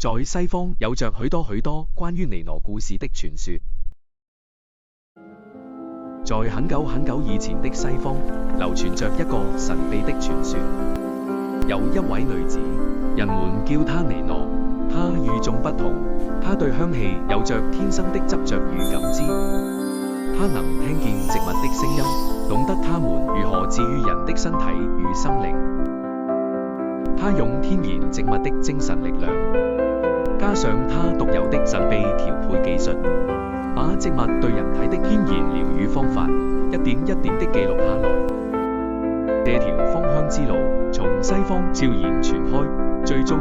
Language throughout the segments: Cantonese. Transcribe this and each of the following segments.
在西方有着許多關於尼羅故事的傳說。在很久以前的西方，流傳着一個神秘的傳說。有一位女子，人們叫她尼羅，她與眾不同，她對香氣有着天生的執着與感知。她能聽見植物的聲音，懂得它們如何治癒人的身體與心靈。她用天然植物的精神力量，加上她獨有的神秘調配技術，把植物對人體的天然療癒方法一點一點地記錄下來。這條芳香之路從西方悄然傳開，最終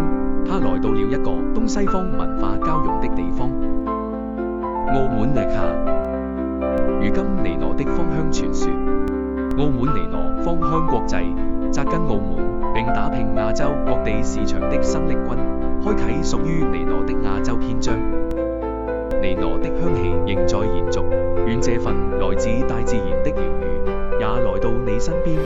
她來到了一個東西方文化交融的地方——澳門尼卡。如今尼羅的芳香傳說，澳門尼羅芳香國際扎根澳門並打拼亞洲各地市場的新力軍，開啟屬於尼羅的亞洲篇章。尼羅的香氣仍在延續，願這份來自大自然的療癒也來到你身邊。